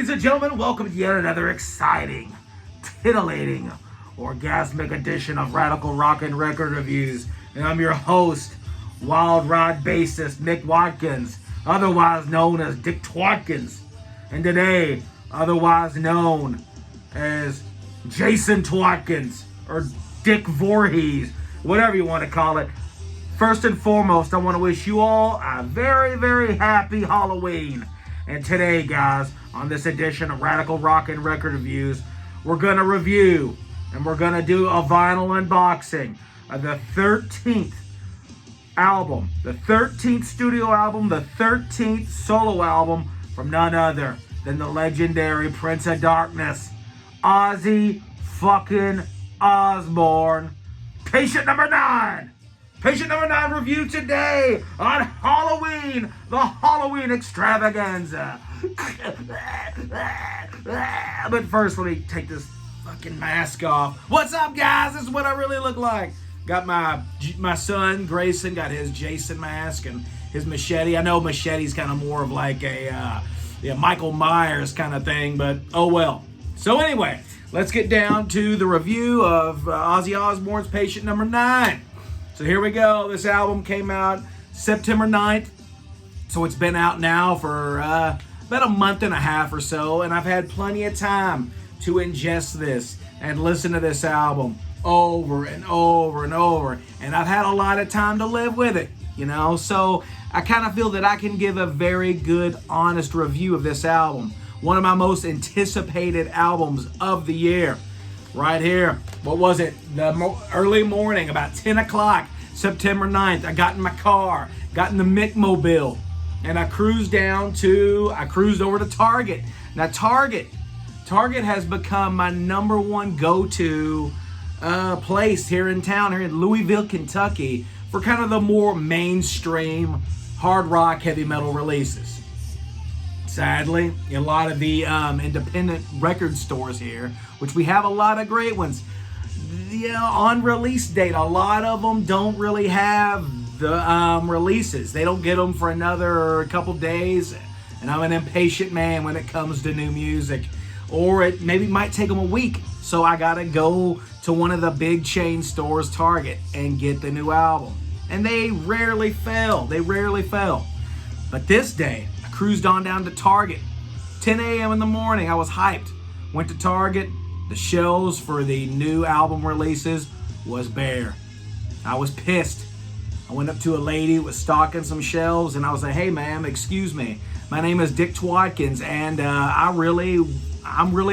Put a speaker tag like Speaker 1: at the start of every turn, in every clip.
Speaker 1: Ladies and gentlemen, welcome to yet another exciting, titillating, orgasmic edition of Radical Rock and Record Reviews. And I'm your host, Wild Rod bassist Nick Watkins, otherwise known as Dick Twatkins. And today, otherwise known as Jason Twatkins, or Dick Voorhees, whatever you want to call it. First and foremost, I want to wish you all a very, very happy Halloween. And today, guys, on this edition of Radical Rock and Record Reviews, we're going to review and we're going to do a vinyl unboxing of the 13th album, the 13th studio album, the 13th solo album from none other than the legendary Prince of Darkness, Ozzy fucking Osbourne. Patient number 9. Patient number 9 review today on Halloween, the Halloween extravaganza. But first, let me take this fucking mask off. What's up, guys? This is what I really look like. Got my son, Grayson, got his Jason mask and his machete. I know machete's kind of more of like a Michael Myers kind of thing, but oh well. So anyway, let's get down to the review of Ozzy Osbourne's Patient number 9. So here we go. This album came out September 9th. So it's been out now for about a month and a half or so. And I've had plenty of time to ingest this and listen to this album over and over and over. And I've had a lot of time to live with it, you know. So I kind of feel that I can give a very good, honest review of this album. One of my most anticipated albums of the year. Right here. What was it? The early morning, about 10 o'clock, September 9th. I got in my car, got in the Mick-mobile, and I cruised over to Target. Now, Target has become my number one go-to place here in town, here in Louisville, Kentucky, for kind of the more mainstream hard rock, heavy metal releases. Sadly, a lot of the independent record stores here, which we have a lot of great ones, on release date, a lot of them don't really have the releases. They don't get them for another couple days, and I'm an impatient man when it comes to new music. Or it maybe might take them a week, so I gotta go to one of the big chain stores, Target, and get the new album. And they rarely fail. But this day, cruised on down to Target. 10 a.m. in the morning, I was hyped. Went to Target. The shelves for the new album releases was bare. I was pissed. I went up to a lady who was stocking some shelves, and I was like, "Hey, ma'am, excuse me. My name is Dick Twatkins, and I'm really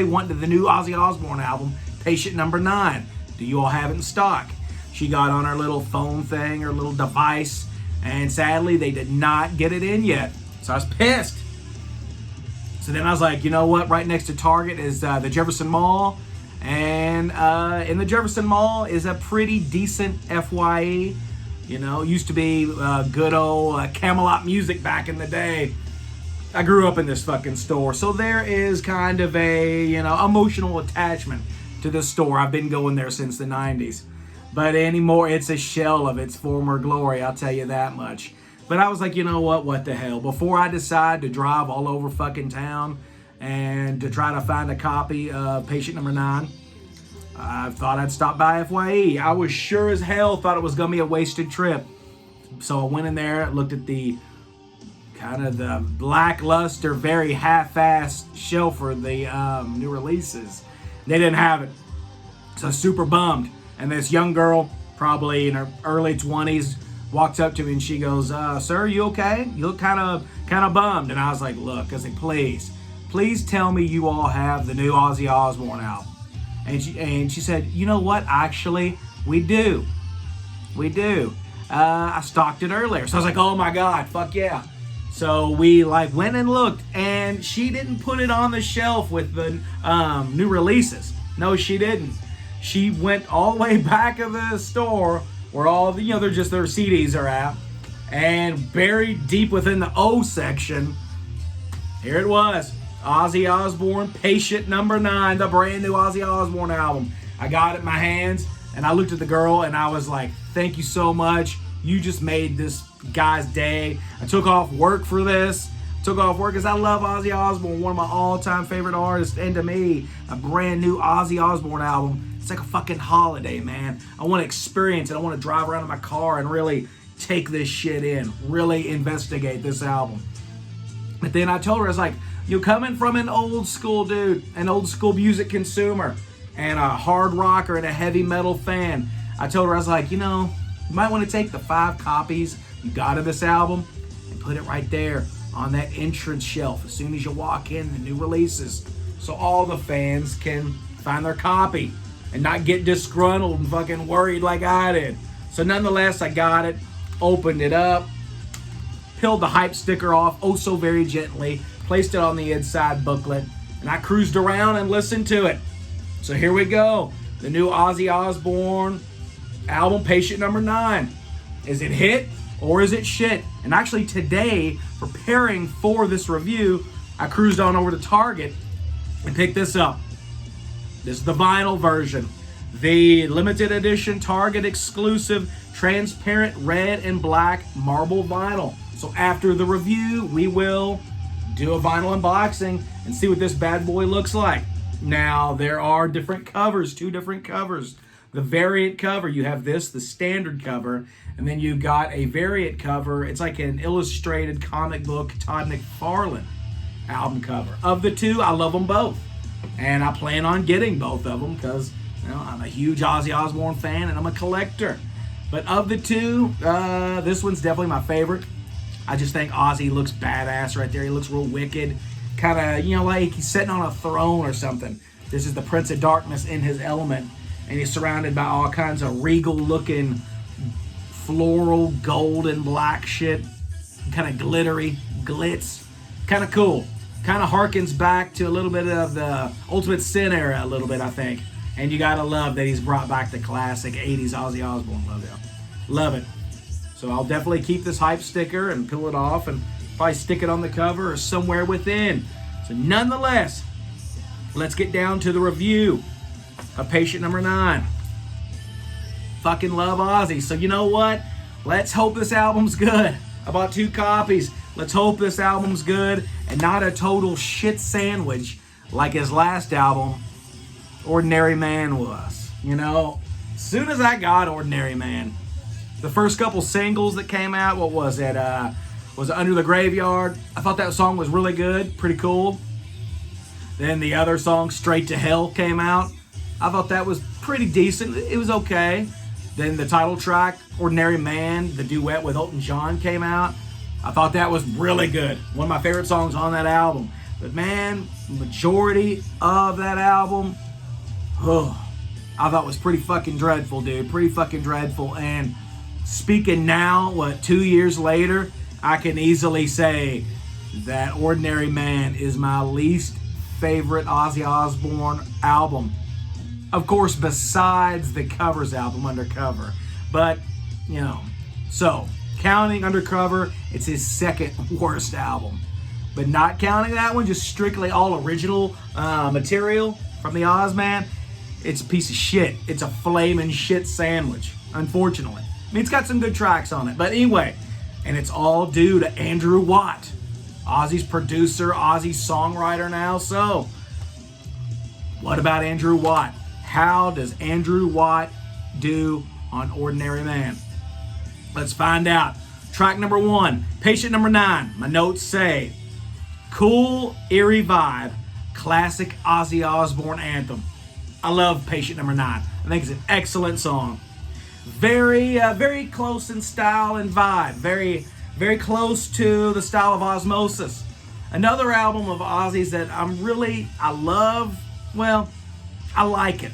Speaker 1: wanting the new Ozzy Osbourne album, Patient number 9. Do you all have it in stock?" She got on her little phone thing, her little device, and sadly, they did not get it in yet. So I was pissed. So then I was like, you know what? Right next to Target is the Jefferson Mall. And in the Jefferson Mall is a pretty decent FYE. You know, used to be good old Camelot music back in the day. I grew up in this fucking store. So there is kind of a, emotional attachment to this store. I've been going there since the 90s. But anymore, it's a shell of its former glory, I'll tell you that much. But I was like, you know what the hell? Before I decide to drive all over fucking town and to try to find a copy of Patient number 9, I thought I'd stop by FYE. I was sure as hell thought it was going to be a wasted trip. So I went in there, looked at the kind of the lackluster, very half-assed shelf for the new releases. They didn't have it. So I was super bummed. And this young girl, probably in her early 20s, walks up to me and she goes, "Sir, you okay? You look kind of bummed." And I was like, "Look," I said, please tell me you all have the new Ozzy Osbourne album." And she said, "You know what? Actually, we do. I stocked it earlier." So I was like, "Oh my God, fuck yeah!" So we went and looked, and she didn't put it on the shelf with the new releases. No, she didn't. She went all the way back of the store, where all the, they're just their CDs are at, and buried deep within the O section, here it was, Ozzy Osbourne, Patient number 9, the brand new Ozzy Osbourne album. I got it in my hands, and I looked at the girl, and I was like, "Thank you so much. You just made this guy's day. I took off work for this. took off work because I love Ozzy Osbourne, one of my all-time favorite artists, and to me, a brand new Ozzy Osbourne album, it's like a fucking holiday, man. I want to experience it. I want to drive around in my car and really take this shit in, really investigate this album. But then I told her, I was like, you're coming from an old school dude, an old school music consumer, and a hard rocker and a heavy metal fan. I told her, I was like, you might want to take the 5 copies you got of this album and put it right there on that entrance shelf as soon as you walk in, the new releases, so all the fans can find their copy and not get disgruntled and fucking worried like I did. So nonetheless, I got it, opened it up, peeled the hype sticker off oh so very gently, placed it on the inside booklet, and I cruised around and listened to it. So here we go. The new Ozzy Osbourne album, Patient Number 9. Is it hit or is it shit? And actually today, preparing for this review, I cruised on over to Target and picked this up. This is the vinyl version. The limited edition Target exclusive transparent red and black marble vinyl. So after the review, we will do a vinyl unboxing and see what this bad boy looks like. Now, there are different covers, 2 different covers. The variant cover, you have this, the standard cover, and then you got a variant cover. It's like an illustrated comic book Todd McFarlane album cover. Of the 2, I love them both. And I plan on getting both of them because I'm a huge Ozzy Osbourne fan and I'm a collector. But of the 2, this one's definitely my favorite. I just think Ozzy looks badass right there. He looks real wicked. Kind of, like he's sitting on a throne or something. This is the Prince of Darkness in his element. And he's surrounded by all kinds of regal-looking floral, gold, and black shit. Kind of glittery, glitz. Kind of cool. Kind of harkens back to a little bit of the Ultimate Sin era a little bit, I think. And you gotta love that he's brought back the classic 80s Ozzy Osbourne logo. Love it. So I'll definitely keep this hype sticker and peel it off and probably stick it on the cover or somewhere within. So nonetheless, let's get down to the review of Patient Number 9. Fucking love Ozzy. So you know what? Let's hope this album's good. I bought 2 copies. Let's hope this album's good and not a total shit sandwich like his last album, Ordinary Man, was. As soon as I got Ordinary Man, the first couple singles that came out, what was it? Was it Under the Graveyard? I thought that song was really good, pretty cool. Then the other song, Straight to Hell, came out. I thought that was pretty decent. It was okay. Then the title track, Ordinary Man, the duet with Elton John, came out. I thought that was really good. One of my favorite songs on that album. But man, the majority of that album, I thought was pretty fucking dreadful, dude. Pretty fucking dreadful. And speaking now, 2 years later, I can easily say that Ordinary Man is my least favorite Ozzy Osbourne album. Of course, besides the covers album, Undercover. But, so, counting Undercover, it's his second worst album. But not counting that one, just strictly all original material from the Ozman, it's a piece of shit. It's a flaming shit sandwich, unfortunately. I mean, it's got some good tracks on it. But anyway, and it's all due to Andrew Watt, Ozzy's producer, Ozzy's songwriter now. So, what about Andrew Watt? How does Andrew Watt do on Ordinary Man? Let's find out. Track number 1, Patient Number 9. My notes say, cool, eerie vibe, classic Ozzy Osbourne anthem. I love Patient Number 9. I think it's an excellent song. Very close in style and vibe. Very close to the style of Osmosis. Another album of Ozzy's that I love. Well, I like it.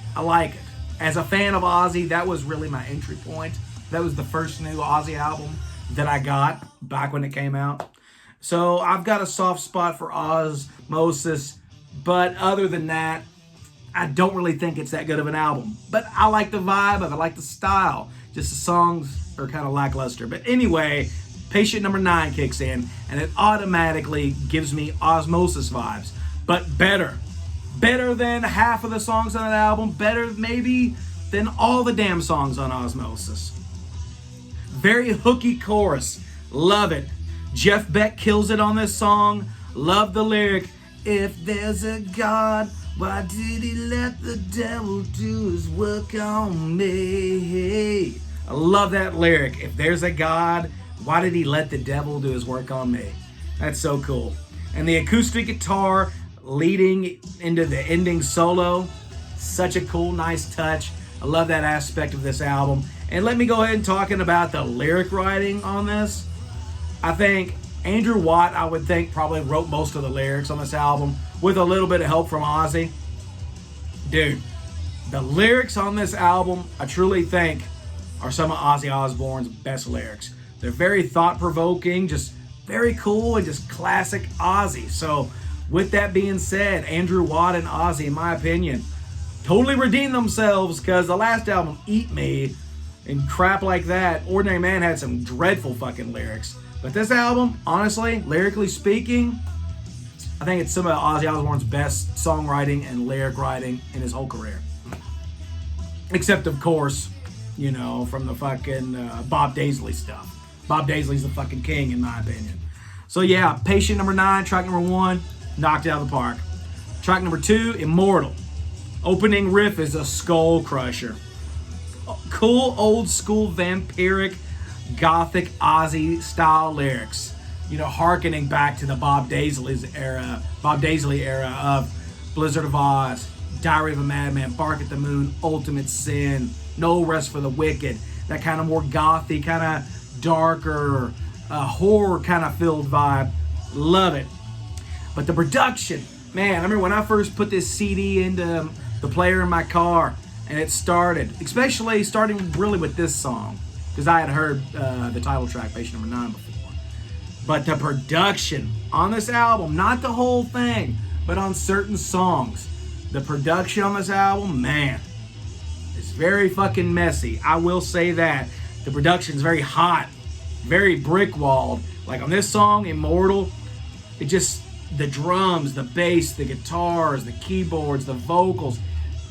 Speaker 1: As a fan of Ozzy, that was really my entry point. That was the first new Ozzy album that I got back when it came out. So I've got a soft spot for Osmosis, but other than that, I don't really think it's that good of an album. But I like the vibe of it, I like the style. Just the songs are kind of lackluster. But anyway, Patient Number 9 kicks in, and it automatically gives me Osmosis vibes. But better. Better than half of the songs on that album. Better maybe than all the damn songs on Osmosis. Very hooky chorus. Love it. Jeff Beck kills it on this song. Love the lyric, if there's a God, why did he let the devil do his work on me? I love that lyric. If there's a God, why did he let the devil do his work on me? That's so cool. And the acoustic guitar leading into the ending solo, such a cool, nice touch. I love that aspect of this album. And let me go ahead and talking about the lyric writing on this. I think Andrew Watt, I would think, probably wrote most of the lyrics on this album with a little bit of help from Ozzy. Dude, the lyrics on this album, I truly think, are some of Ozzy Osbourne's best lyrics. They're very thought-provoking, just very cool, and just classic Ozzy. So, with that being said, Andrew Watt and Ozzy, in my opinion, totally redeemed themselves, because the last album, Eat Me, and crap like that, Ordinary Man had some dreadful fucking lyrics. But this album, honestly, lyrically speaking, I think it's some of Ozzy Osbourne's best songwriting and lyric writing in his whole career. Except, of course, you know, from the fucking Bob Daisley stuff. Bob Daisley's the fucking king, in my opinion. So yeah, Patient number 9, track number 1, knocked it out of the park. Track number 2, Immortal. Opening riff is a skull crusher. Cool, old school, vampiric, gothic Ozzy style lyrics. You know, hearkening back to the Bob Daisley era of Blizzard of Oz, Diary of a Madman, Bark at the Moon, Ultimate Sin, No Rest for the Wicked. That kind of more gothy, kind of darker, horror kind of filled vibe. Love it. But the production, man, I remember when I first put this CD into the player in my car and it started, especially starting really with this song, because I had heard the title track, Patient number 9, before. But the production on this album, not the whole thing, but on certain songs, the production on this album, man, it's very fucking messy. I will say that. The production's very hot, very brick-walled. Like on this song, Immortal, it just, the drums, the bass, the guitars, the keyboards, the vocals,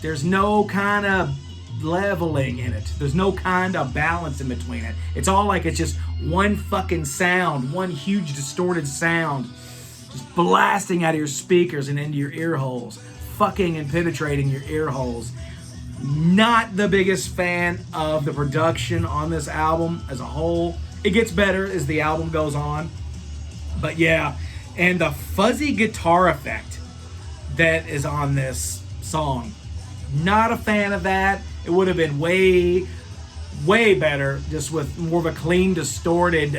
Speaker 1: there's no kind of leveling in it. There's no kind of balance in between it. It's all like it's just one fucking sound, one huge distorted sound, just blasting out of your speakers and into your ear holes, fucking and penetrating your ear holes. Not the biggest fan of the production on this album as a whole. It gets better as the album goes on. But yeah, and the fuzzy guitar effect that is on this song, not a fan of that. It would have been way better just with more of a clean, distorted,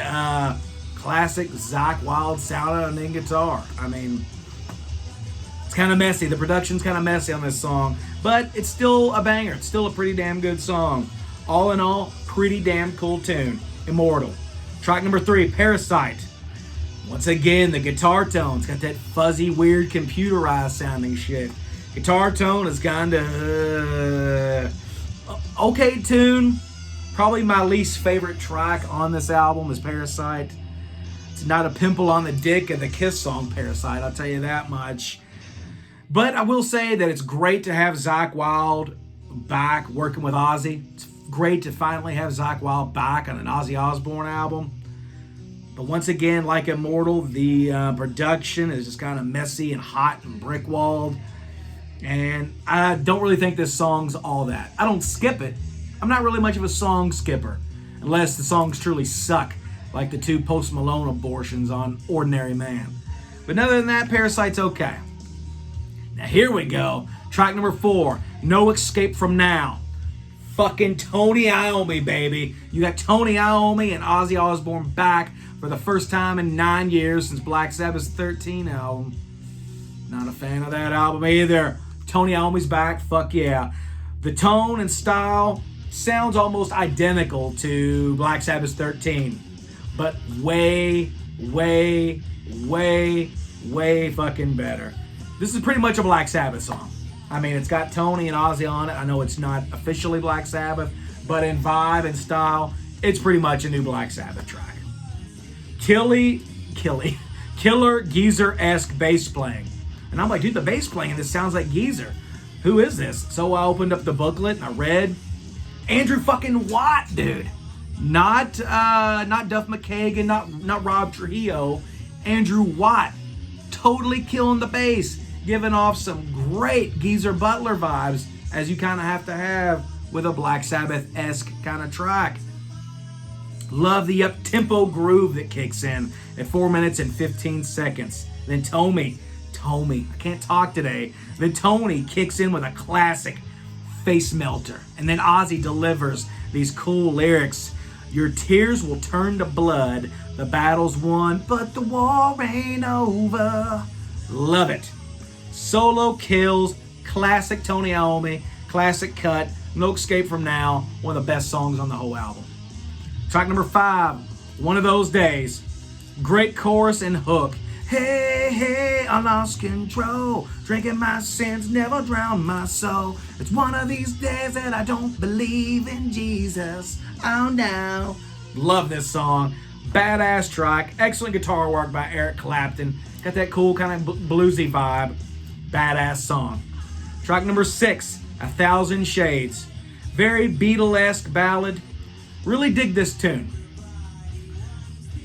Speaker 1: classic Zakk Wylde sound on guitar. I mean, it's kind of messy. The production's kind of messy on this song, but it's still a banger. It's still a pretty damn good song. All in all, pretty damn cool tune. Immortal. Track number 3, Parasite. Once again, the guitar tone's got that fuzzy, weird, computerized sounding shit. Guitar tone is kinda okay tune. Probably my least favorite track on this album is Parasite. It's not a pimple on the dick of the Kiss song Parasite, I'll tell you that much. But I will say that it's great to have Zakk Wylde back working with Ozzy. It's great to finally have Zakk Wylde back on an Ozzy Osbourne album. But once again, like Immortal, the production is just kind of messy and hot and brick-walled. And I don't really think this song's all that. I don't skip it. I'm not really much of a song skipper, unless the songs truly suck, like the 2 Post Malone abortions on Ordinary Man. But other than that, Parasite's okay. Now here we go. Track number 4, No Escape From Now. Fucking Tony Iommi, baby. You got Tony Iommi and Ozzy Osbourne back for the first time in 9 years since Black Sabbath's 13 album. Not a fan of that album either. Tony Iommi's back, fuck yeah. The tone and style sounds almost identical to Black Sabbath's 13, but way fucking better. This is pretty much a Black Sabbath song. I mean, it's got Tony and Ozzy on it. I know it's not officially Black Sabbath, but in vibe and style, it's pretty much a new Black Sabbath track. Killer Geezer-esque bass playing. And I'm like, dude, the bass playing in this sounds like Geezer. Who is this? So I opened up the booklet and I read, Andrew fucking Watt, dude. Not Duff McKagan, not Rob Trujillo, Andrew Watt, totally killing the bass, giving off some great Geezer Butler vibes, as you kind of have to have with a Black Sabbath-esque kind of track. Love the up-tempo groove that kicks in at 4 minutes and 15 seconds. Then Tommy, I can't talk today. Then Tony kicks in with a classic face melter. And then Ozzy delivers these cool lyrics. Your tears will turn to blood. The battle's won, but the war ain't over. Love it. Solo kills, classic Tony Iommi, classic cut, No Escape From Now, one of the best songs on the whole album. Track number 5, One of Those Days. Great chorus and hook. Hey, hey, I lost control. Drinking my sins never drowned my soul. It's one of these days that I don't believe in Jesus. Oh no. Love this song. Badass track. Excellent guitar work by Eric Clapton. Got that cool kind of bluesy vibe. Badass song. Track number 6, 1,000 Shades. Very Beatle-esque ballad. Really dig this tune.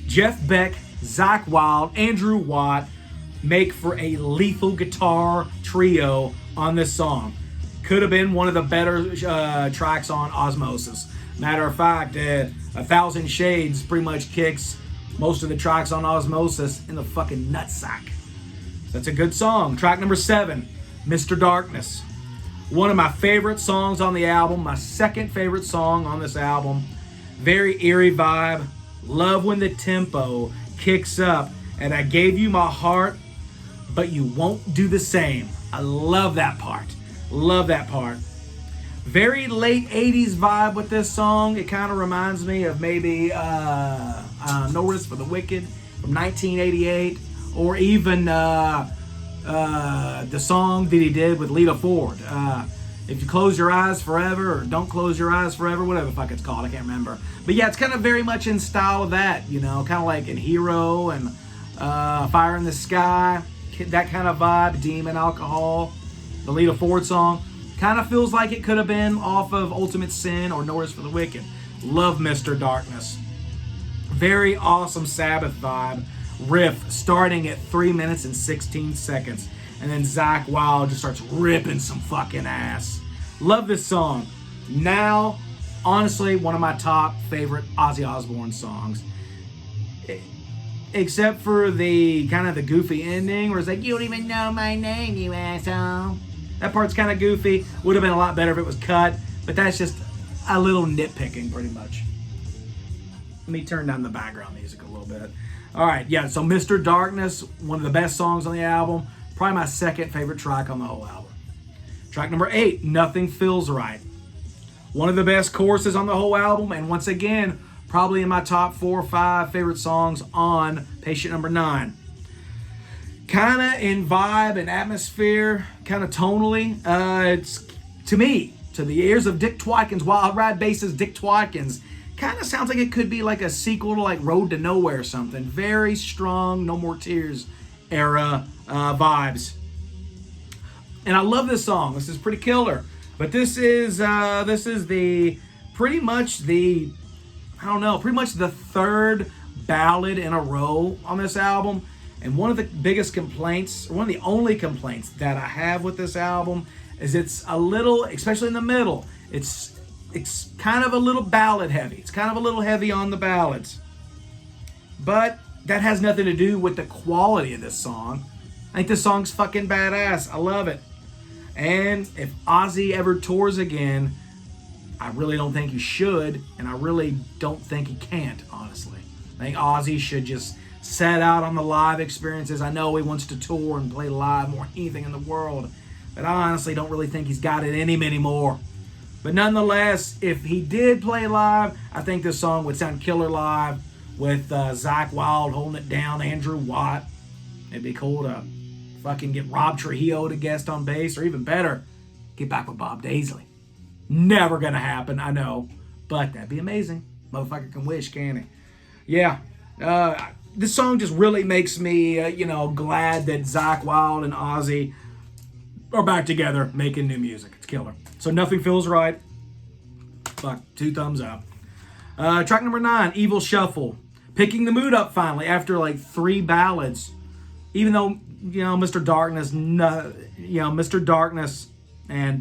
Speaker 1: Jeff Beck, Zakk Wylde, Andrew Watt make for a lethal guitar trio on this song. Could have been one of the better tracks on Osmosis. Matter of fact, 1,000 Shades pretty much kicks most of the tracks on Osmosis in the fucking nutsack. That's a good song. Track number 7, Mr. Darkness. One of my favorite songs on the album, my second favorite song on this album. Very eerie vibe. Love when the tempo kicks up. And I gave you my heart, but you won't do the same. I love that part. Love that part. Very late 80s vibe with this song. It kind of reminds me of maybe No Rest for the Wicked from 1988. Or even the song that he did with Lita Ford. If you close your eyes forever, or don't close your eyes forever, whatever the fuck it's called, I can't remember. But yeah, it's kind of very much in style of that, you know, kind of like in Hero and Fire in the Sky, that kind of vibe, Demon Alcohol, the Lita Ford song. Kind of feels like it could have been off of Ultimate Sin or No Rest for the Wicked. Love Mr. Darkness. Very awesome Sabbath vibe. Riff starting at 3 minutes and 16 seconds. And then Zakk Wylde just starts ripping some fucking ass. Love this song. Now, honestly, one of my top favorite Ozzy Osbourne songs. Except for the kind of the goofy ending where it's like, you don't even know my name, you asshole. That part's kind of goofy. Would have been a lot better if it was cut. But that's just a little nitpicking pretty much. Let me turn down the background music a little bit. All right, yeah, so Mr. Darkness, one of the best songs on the album. Probably my second favorite track on the whole album. Track number 8, Nothing Feels Right. One of the best choruses on the whole album, and once again, probably in my top 4 or 5 favorite songs on Patient Number 9. Kind of in vibe and atmosphere, kind of tonally. It's, to me, to the ears of Dick Twatkins, Wild Ride bassist Dick Twatkins, kind of sounds like it could be like a sequel to like Road to Nowhere or something. Very strong No More Tears era vibes. And I love this song. This is pretty killer. But this is the pretty much the third ballad in a row on this album. And one of the biggest complaints, or one of the only complaints that I have with this album is it's a little, especially in the middle, it's kind of a little ballad heavy. It's kind of a little heavy on the ballads. But that has nothing to do with the quality of this song. I think this song's fucking badass. I love it. And if Ozzy ever tours again, I really don't think he should, and I really don't think he can't, honestly. I think Ozzy should just set out on the live experiences. I know he wants to tour and play live more than anything in the world, but I honestly don't really think he's got it in him anymore. But nonetheless, if he did play live, I think this song would sound killer live with Zakk Wylde holding it down, Andrew Watt. It'd be cool to fucking get Rob Trujillo to guest on bass, or even better, get back with Bob Daisley. Never gonna happen, I know, but that'd be amazing. Motherfucker can wish, can he? Yeah, this song just really makes me, glad that Zakk Wylde and Ozzy are back together making new music. It's killer. So Nothing Feels Right. Fuck, 2 thumbs up. Track number 9, Evil Shuffle. Picking the mood up finally after like 3 ballads. Even though, Mr. Darkness, Mr. Darkness and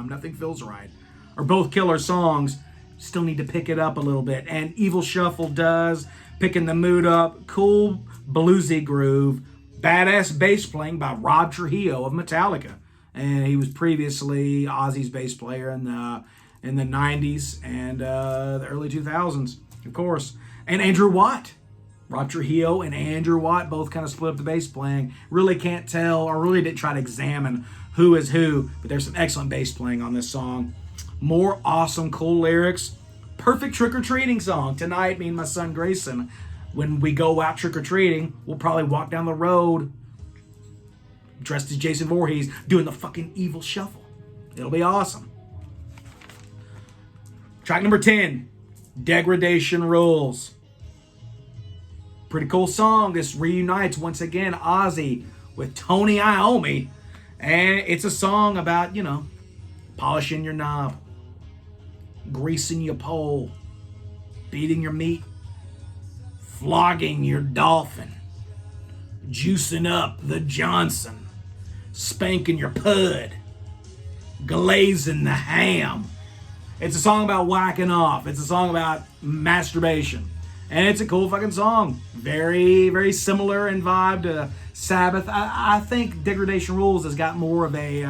Speaker 1: Nothing Feels Right are both killer songs, still need to pick it up a little bit. And Evil Shuffle does, picking the mood up, cool bluesy groove, badass bass playing by Rob Trujillo of Metallica. And he was previously Ozzy's bass player in the 90s and the early 2000s, of course. And Andrew Watt. Rob Trujillo and Andrew Watt both kind of split up the bass playing. Really can't tell, or really didn't try to examine who is who, but there's some excellent bass playing on this song. More awesome, cool lyrics. Perfect trick-or-treating song. Tonight, me and my son Grayson, when we go out trick-or-treating, we'll probably walk down the road dressed as Jason Voorhees doing the fucking Evil Shuffle. It'll be awesome. Track number 10, Degradation Rules. Pretty cool song. This reunites once again Ozzy with Tony Iommi. And it's a song about, polishing your knob, greasing your pole, beating your meat, flogging your dolphin, juicing up the Johnson, spanking your pud, glazing the ham. It's a song about whacking off. It's a song about masturbation. And it's a cool fucking song. Very, very similar in vibe to Sabbath. I think Degradation Rules has got more of a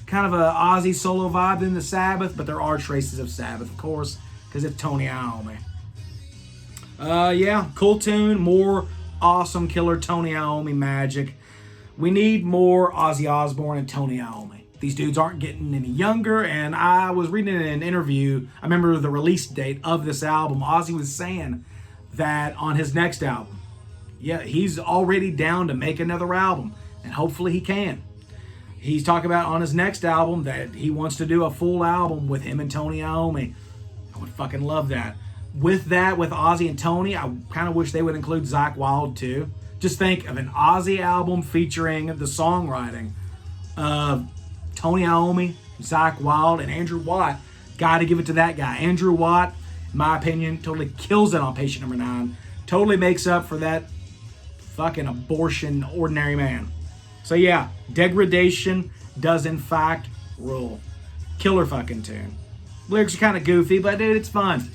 Speaker 1: kind of a Ozzy solo vibe than the Sabbath, but there are traces of Sabbath, of course, because it's Tony Iommi. Yeah, cool tune. More awesome killer Tony Iommi magic. We need more Ozzy Osbourne and Tony Iommi. These dudes aren't getting any younger, and I was reading in an interview, I remember the release date of this album, Ozzy was saying that on his next album, he's already down to make another album, and hopefully he can. He's talking about on his next album that he wants to do a full album with him and Tony Iommi. I would fucking love that. With Ozzy and Tony, I kind of wish they would include Zakk Wylde too. Just think of an Ozzy album featuring the songwriting of Tony Iommi, Zakk Wylde, and Andrew Watt. Got to give it to that guy. Andrew Watt, in my opinion, totally kills it on Patient Number 9. Totally makes up for that fucking abortion ordinary man. So yeah, Degradation does in fact rule. Killer fucking tune. Lyrics are kind of goofy, but dude, it's fun.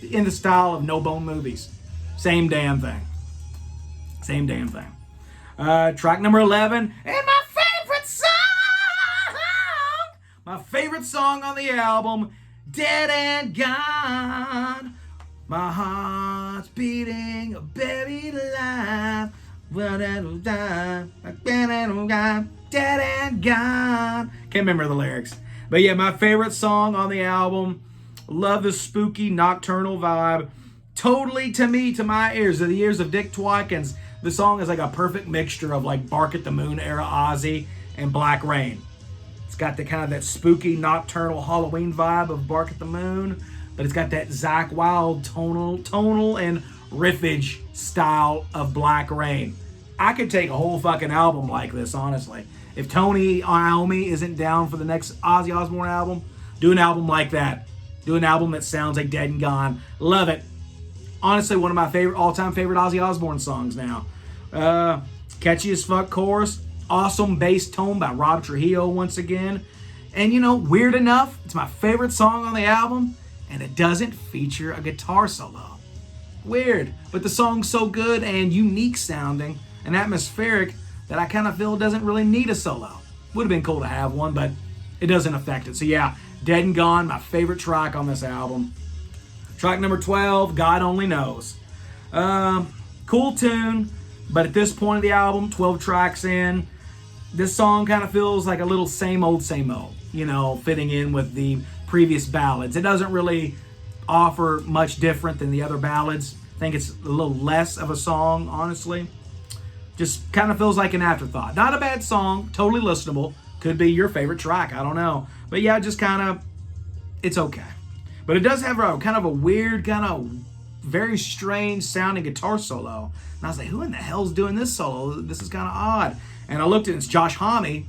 Speaker 1: In the style of No Bone Movies. Same damn thing. Same damn thing. Track number 11, and my favorite song on the album, Dead and Gone. My heart's beating, buried alive. Dead and gone. Can't remember the lyrics. But yeah, my favorite song on the album. Love the spooky nocturnal vibe. Totally, to me, to my ears, to the ears of Dick Twikens, the song is like a perfect mixture of like Bark at the Moon era Ozzy and Black Rain. It's got the kind of that spooky nocturnal Halloween vibe of Bark at the Moon, but it's got that Zakk Wylde tonal and riffage style of Black Rain. I could take a whole fucking album like this, honestly. If Tony Iommi isn't down for the next Ozzy Osbourne album, do an album like that. Do an album that sounds like Dead and Gone. Love it. Honestly, one of my all-time favorite Ozzy Osbourne songs now. Catchy as fuck chorus. Awesome bass tone by Rob Trujillo once again. And weird enough, it's my favorite song on the album, and it doesn't feature a guitar solo. Weird, but the song's so good and unique sounding and atmospheric that I kind of feel it doesn't really need a solo. Would have been cool to have one, but it doesn't affect it. So yeah, Dead and Gone, my favorite track on this album. Track number 12, God Only Knows. Cool tune, but at this point of the album, 12 tracks in, this song kind of feels like a little same old, fitting in with the previous ballads. It doesn't really offer much different than the other ballads. I think it's a little less of a song, honestly. Just kind of feels like an afterthought. Not a bad song, totally listenable. Could be your favorite track, I don't know. But yeah, just kind of, it's okay. But it does have a kind of a weird, kind of very strange sounding guitar solo. And I was like, who in the hell's doing this solo? This is kind of odd. And I looked at it, it's Josh Homme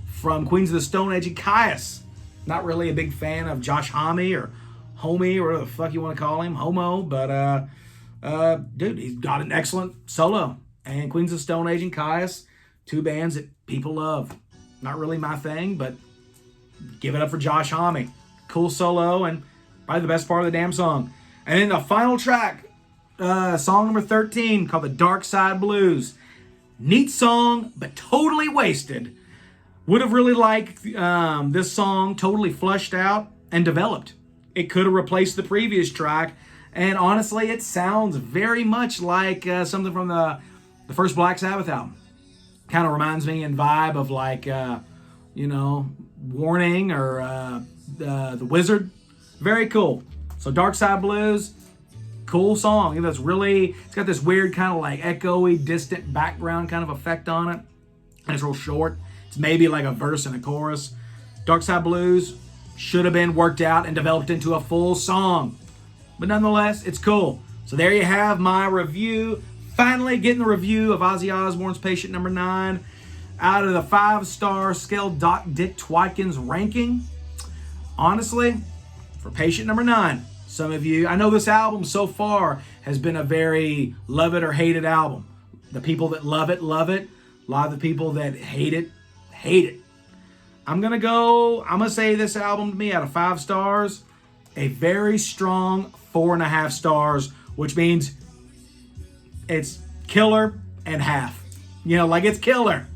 Speaker 1: from Queens of the Stone Age and Caius. Not really a big fan of Josh Homme or homie, or whatever the fuck you want to call him, homo. But dude, he's got an excellent solo. And Queens of Stone Age and Caius, two bands that people love. Not really my thing, but give it up for Josh Homme. Cool solo and probably the best part of the damn song. And then the final track, song number 13, called The Dark Side Blues. Neat song, but totally wasted. Would have really liked this song totally flushed out and developed. It could have replaced the previous track. And honestly, it sounds very much like something from the first Black Sabbath album. Kind of reminds me in vibe of like, Warning or The Wizard. Very cool. So Dark Side Blues, cool song. It's got this weird kind of like echoey, distant background kind of effect on it. And it's real short. It's maybe like a verse and a chorus. Dark Side Blues should have been worked out and developed into a full song. But nonetheless, it's cool. So there you have my review. Finally getting the review of Ozzy Osbourne's Patient Number 9 out of the 5-star scale Doc Dick Twykin's ranking. Honestly, for Patient Number 9, some of you, I know this album so far has been a very love it or hate it album. The people that love it, love it. A lot of the people that hate it, hate it. I'm going to say this album to me out of 5 stars, a very strong 4.5 stars, which means it's killer and half. It's killer.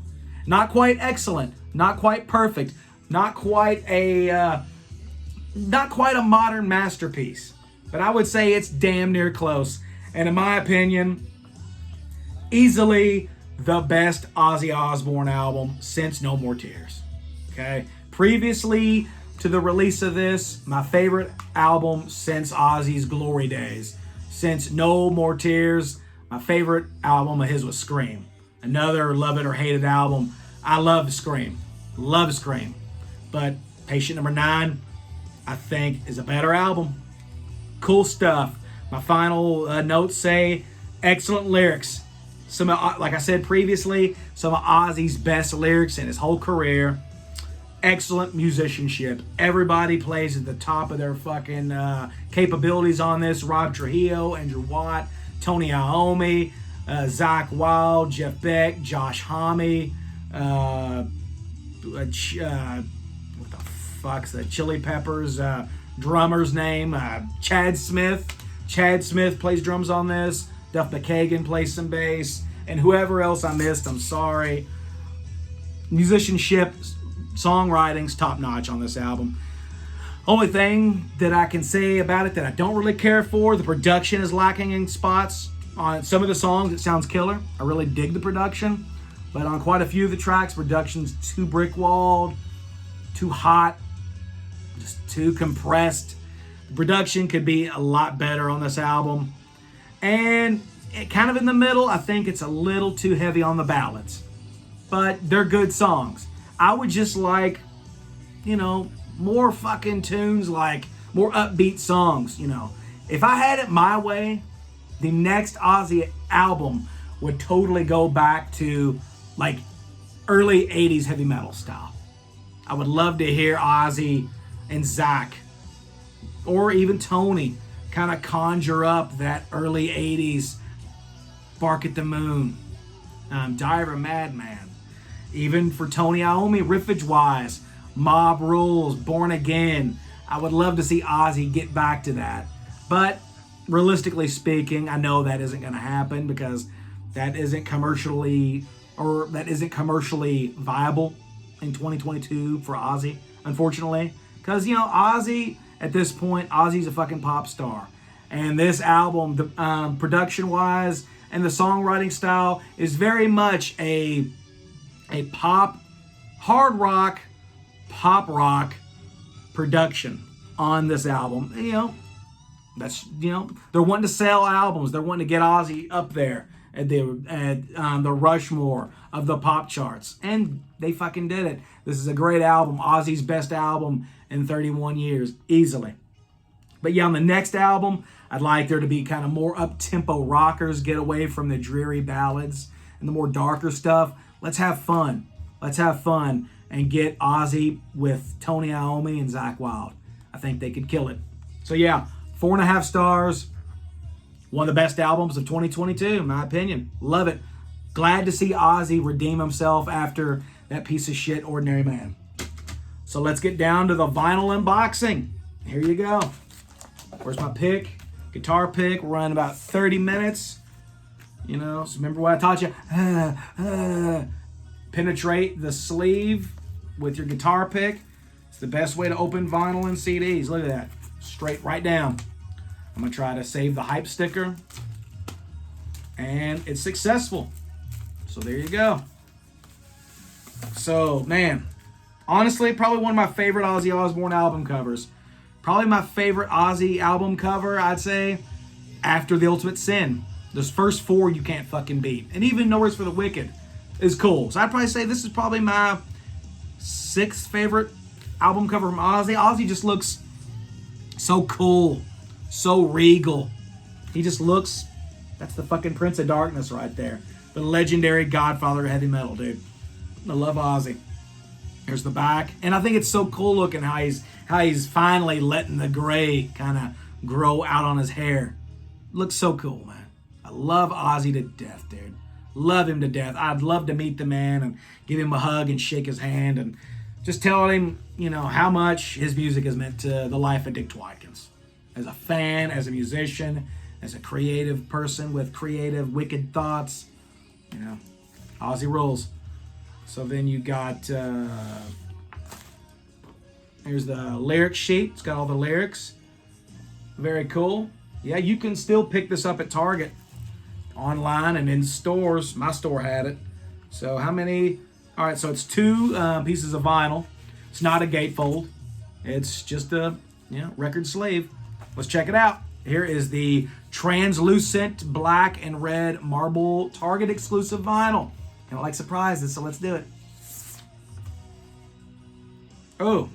Speaker 1: Not quite excellent, not quite perfect, not quite a modern masterpiece. But I would say it's damn near close. And in my opinion, easily the best Ozzy Osbourne album since No More Tears. Okay? Previously to the release of this, my favorite album since Ozzy's glory days. Since No More Tears, my favorite album of his was Scream. Another love it or hate it album. I love Scream. Love Scream. But Patient Number 9, I think, is a better album. Cool stuff. My final notes say excellent lyrics. Some, like I said previously, some of Ozzy's best lyrics in his whole career. Excellent musicianship. Everybody plays at the top of their fucking capabilities on this. Rob Trujillo, Andrew Watt, Tony Iommi, Zach Wilde, Jeff Beck, Josh Homme, what the fuck's the Chili Peppers drummer's name? Chad Smith. Chad Smith plays drums on this. Duff McKagan plays some bass. And whoever else I missed, I'm sorry. Musicianship, songwriting's top notch on this album. Only thing that I can say about it that I don't really care for, the production is lacking in spots. On some of the songs, it sounds killer. I really dig the production. But on quite a few of the tracks, production's too brick-walled, too hot, just too compressed. The production could be a lot better on this album. And kind of in the middle, I think it's a little too heavy on the ballads. But they're good songs. I would just like, more fucking tunes, like more upbeat songs, If I had it my way, the next Ozzy album would totally go back to like early 80s heavy metal style. I would love to hear Ozzy and Zach, or even Tony, kind of conjure up that early 80s Bark at the Moon, Diary of a Madman. Even for Tony Iommi, riffage-wise, Mob Rules, Born Again. I would love to see Ozzy get back to that. But realistically speaking, I know that isn't going to happen because that isn't commercially viable in 2022 for Ozzy, unfortunately. Because, Ozzy, at this point, Ozzy's a fucking pop star. And this album, the production-wise and the songwriting style, is very much a pop, hard rock, pop rock production on this album. That's, they're wanting to sell albums. They're wanting to get Ozzy up there at the Rushmore of the pop charts. And they fucking did it. This is a great album. Ozzy's best album in 31 years, easily. But yeah, on the next album, I'd like there to be kind of more up-tempo rockers, get away from the dreary ballads and the more darker stuff. Let's have fun. Let's have fun and get Ozzy with Tony Iommi and Zach Wilde. I think they could kill it. So yeah, 4.5 stars. One of the best albums of 2022, in my opinion. Love it. Glad to see Ozzy redeem himself after that piece of shit Ordinary Man. So let's get down to the vinyl unboxing. Here you go. Where's my pick? Guitar pick. We're running about 30 minutes. You know, so remember what I taught you? Penetrate the sleeve with your guitar pick. It's the best way to open vinyl and CDs. Look at that. Straight right down. I'm going to try to save the hype sticker. And it's successful. So there you go. So, man, honestly, probably one of my favorite Ozzy Osbourne album covers. Probably my favorite Ozzy album cover, I'd say, after The Ultimate Sin. Those first 4 you can't fucking beat. And even No Rest for the Wicked is cool. So I'd probably say this is probably my 6th favorite album cover from Ozzy. Ozzy just looks so cool. So regal. He just looks... That's the fucking Prince of Darkness right there. The legendary godfather of heavy metal, dude. I love Ozzy. Here's the back. And I think it's so cool looking how he's finally letting the gray kind of grow out on his hair. Looks so cool, man. I love Ozzy to death, dude. Love him to death. I'd love to meet the man and give him a hug and shake his hand and just tell him, you know, how much his music has meant to the life of Dick Twykins. As a fan, as a musician, as a creative person with creative, wicked thoughts. You know, Ozzy rules. So then you got, here's the lyric sheet. It's got all the lyrics. Very cool. Yeah, you can still pick this up at Target, online and in stores. My store had it. So how many? All right, so it's 2 pieces of vinyl. It's not a gatefold. It's just a record sleeve. Let's check it out. Here is the translucent black and red marble Target exclusive vinyl. Kind of like surprises, so let's do it. Oh,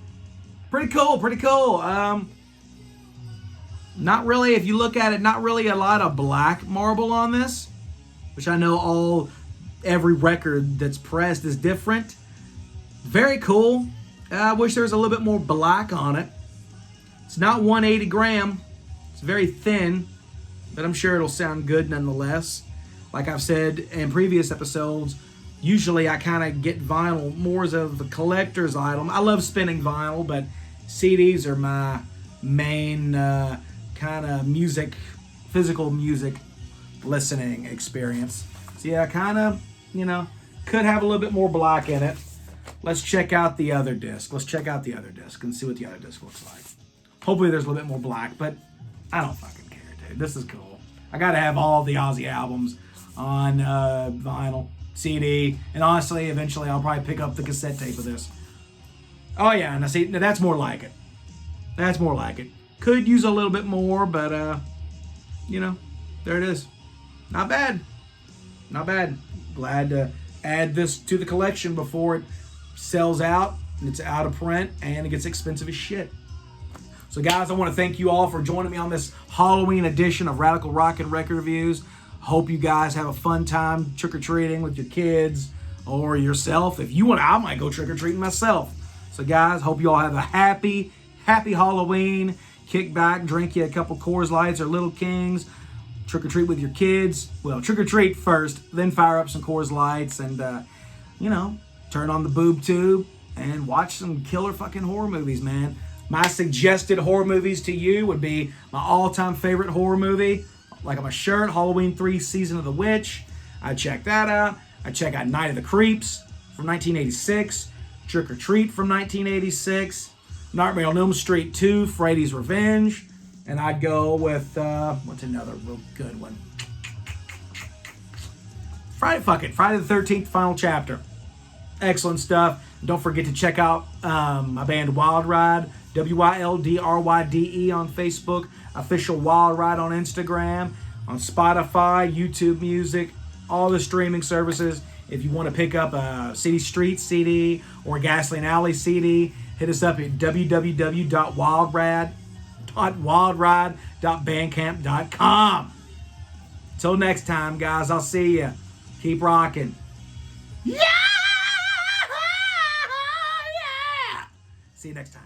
Speaker 1: pretty cool, pretty cool. Not really, if you look at it, not really a lot of black marble on this, which I know every record that's pressed is different. Very cool. I wish there was a little bit more black on it. It's not 180 gram. It's very thin, but I'm sure it'll sound good nonetheless. Like I've said in previous episodes, usually I kind of get vinyl more as a collector's item. I love spinning vinyl, but CDs are my main kind of physical music listening experience. So yeah, kind of, could have a little bit more black in it. Let's check out the other disc. Let's check out the other disc and see what the other disc looks like. Hopefully there's a little bit more black, but I don't fucking care, dude. This is cool. I gotta have all the Ozzy albums on vinyl, CD, and honestly, eventually I'll probably pick up the cassette tape of this. Oh yeah, and I see, that's more like it. That's more like it. Could use a little bit more, but there it is. Not bad. Not bad. Glad to add this to the collection before it sells out and it's out of print and it gets expensive as shit. So guys, I want to thank you all for joining me on this Halloween edition of Radical Rock and Record Reviews. Hope you guys have a fun time trick-or-treating with your kids or yourself. If you want, I might go trick-or-treating myself. So guys, hope you all have a happy Halloween. Kick back, drink you a couple Coors Lights or Little Kings. Trick-or-treat with your kids. Well, trick-or-treat first, then fire up some Coors Lights and, turn on the boob tube and watch some killer fucking horror movies, man. My suggested horror movies to you would be my all-time favorite horror movie, like on my shirt, Halloween 3 Season of the Witch. I check that out. I check out Night of the Creeps from 1986, Trick or Treat from 1986, Nightmare on Elm Street 2, Freddy's Revenge, and I'd go with, what's another real good one? Friday the 13th, Final Chapter. Excellent stuff. Don't forget to check out my band Wild Ride, WYLDRYDE on Facebook, Official Wild Ride on Instagram, on Spotify, YouTube Music, all the streaming services. If you want to pick up a City Street CD or a Gasoline Alley CD, hit us up at www.wildride.bandcamp.com. Till next time, guys, I'll see ya. Keep rocking. Yeah! See you next time.